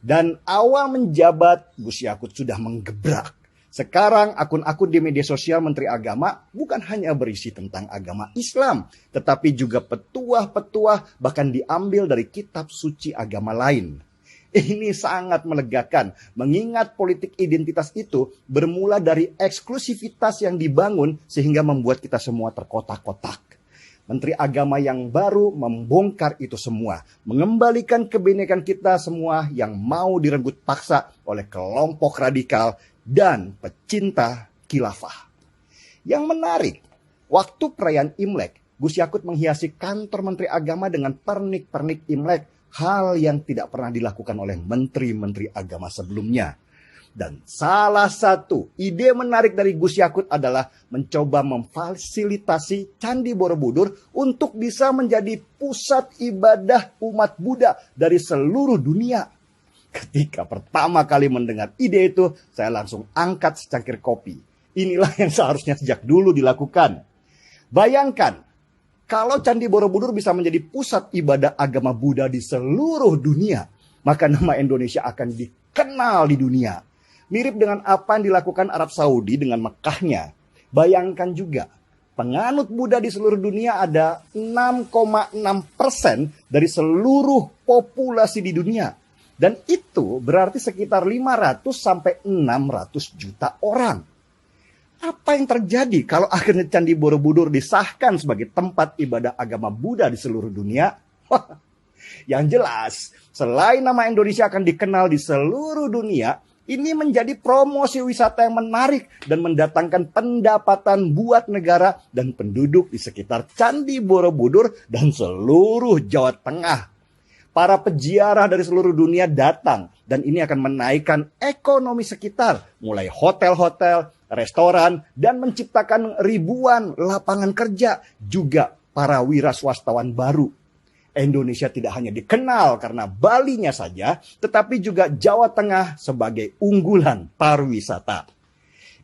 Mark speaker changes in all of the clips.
Speaker 1: Dan awal menjabat, Gus Yakut sudah menggebrak. Sekarang akun-akun di media sosial Menteri Agama bukan hanya berisi tentang agama Islam, tetapi juga petuah-petuah bahkan diambil dari kitab suci agama lain. Ini sangat melegakan, mengingat politik identitas itu bermula dari eksklusivitas yang dibangun sehingga membuat kita semua terkotak-kotak. Menteri Agama yang baru membongkar itu semua, mengembalikan kebinekaan kita semua yang mau direnggut paksa oleh kelompok radikal dan pecinta khilafah. Yang menarik, waktu perayaan Imlek, Gus Yakut menghiasi kantor Menteri Agama dengan pernik-pernik Imlek, hal yang tidak pernah dilakukan oleh menteri-menteri agama sebelumnya. Dan salah satu ide menarik dari Gus Yakut adalah mencoba memfasilitasi Candi Borobudur untuk bisa menjadi pusat ibadah umat Buddha dari seluruh dunia. Ketika pertama kali mendengar ide itu, saya langsung angkat secangkir kopi. Inilah yang seharusnya sejak dulu dilakukan. Bayangkan, kalau Candi Borobudur bisa menjadi pusat ibadah agama Buddha di seluruh dunia, maka nama Indonesia akan dikenal di dunia. Mirip dengan apa yang dilakukan Arab Saudi dengan Mekahnya. Bayangkan juga, penganut Buddha di seluruh dunia ada 6,6% dari seluruh populasi di dunia. Dan itu berarti sekitar 500 sampai 600 juta orang. Apa yang terjadi kalau akhirnya Candi Borobudur disahkan sebagai tempat ibadah agama Buddha di seluruh dunia? Yang jelas, selain nama Indonesia akan dikenal di seluruh dunia, ini menjadi promosi wisata yang menarik dan mendatangkan pendapatan buat negara dan penduduk di sekitar Candi Borobudur dan seluruh Jawa Tengah. Para peziarah dari seluruh dunia datang dan ini akan menaikkan ekonomi sekitar, mulai hotel-hotel, restoran, dan menciptakan ribuan lapangan kerja, juga para wira swastawan baru. Indonesia tidak hanya dikenal karena Balinya saja, tetapi juga Jawa Tengah sebagai unggulan pariwisata.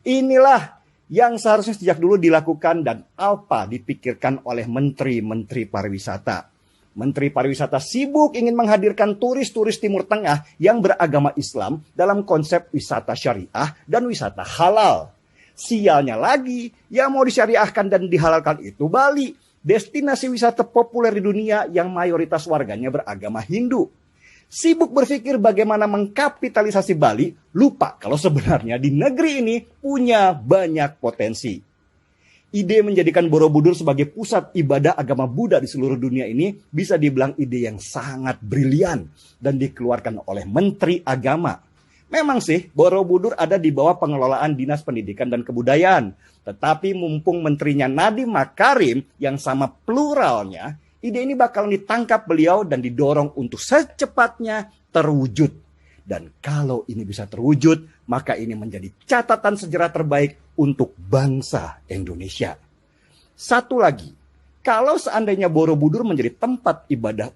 Speaker 1: Inilah yang seharusnya sejak dulu dilakukan dan apa dipikirkan oleh menteri-menteri pariwisata. Menteri pariwisata sibuk ingin menghadirkan turis-turis Timur Tengah yang beragama Islam dalam konsep wisata syariah dan wisata halal. Sialnya lagi, yang mau disyariahkan dan dihalalkan itu Bali, destinasi wisata populer di dunia yang mayoritas warganya beragama Hindu. Sibuk berpikir bagaimana mengkapitalisasi Bali, lupa kalau sebenarnya di negeri ini punya banyak potensi. Ide menjadikan Borobudur sebagai pusat ibadah agama Buddha di seluruh dunia ini bisa dibilang ide yang sangat brilian dan dikeluarkan oleh Menteri Agama. Memang sih Borobudur ada di bawah pengelolaan Dinas Pendidikan dan Kebudayaan. Tetapi mumpung menterinya Nadiem Makarim yang sama pluralnya, ide ini bakal ditangkap beliau dan didorong untuk secepatnya terwujud. Dan kalau ini bisa terwujud, maka ini menjadi catatan sejarah terbaik untuk bangsa Indonesia. Satu lagi, kalau seandainya Borobudur menjadi tempat ibadah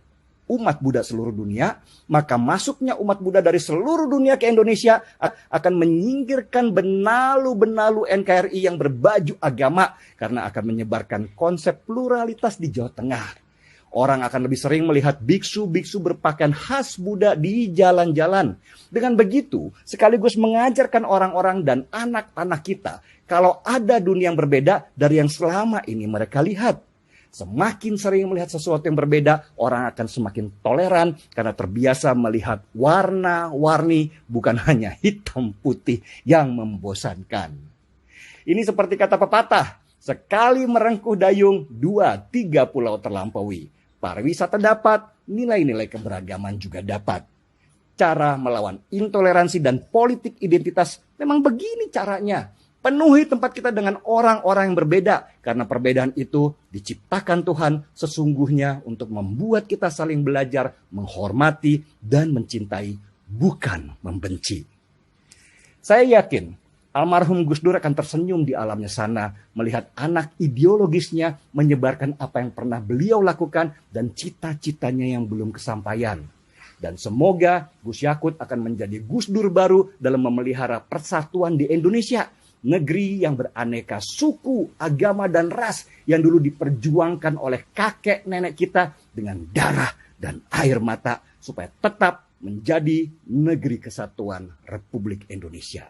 Speaker 1: umat Buddha seluruh dunia, maka masuknya umat Buddha dari seluruh dunia ke Indonesia akan menyingkirkan benalu-benalu NKRI yang berbaju agama karena akan menyebarkan konsep pluralitas di Jawa Tengah. Orang akan lebih sering melihat biksu-biksu berpakaian khas Buddha di jalan-jalan. Dengan begitu, sekaligus mengajarkan orang-orang dan anak-anak kita kalau ada dunia yang berbeda dari yang selama ini mereka lihat. Semakin sering melihat sesuatu yang berbeda, orang akan semakin toleran karena terbiasa melihat warna-warni bukan hanya hitam putih yang membosankan. Ini seperti kata pepatah, sekali merengkuh dayung, 2-3 pulau terlampaui. Pariwisata dapat, nilai-nilai keberagaman juga dapat. Cara melawan intoleransi dan politik identitas memang begini caranya. Penuhi tempat kita dengan orang-orang yang berbeda. Karena perbedaan itu diciptakan Tuhan sesungguhnya untuk membuat kita saling belajar, menghormati, dan mencintai, bukan membenci. Saya yakin almarhum Gus Dur akan tersenyum di alamnya sana melihat anak ideologisnya menyebarkan apa yang pernah beliau lakukan dan cita-citanya yang belum kesampaian. Dan semoga Gus Yakut akan menjadi Gus Dur baru dalam memelihara persatuan di Indonesia. Negeri yang beraneka suku, agama, dan ras yang dulu diperjuangkan oleh kakek nenek kita dengan darah dan air mata supaya tetap menjadi negeri kesatuan Republik Indonesia.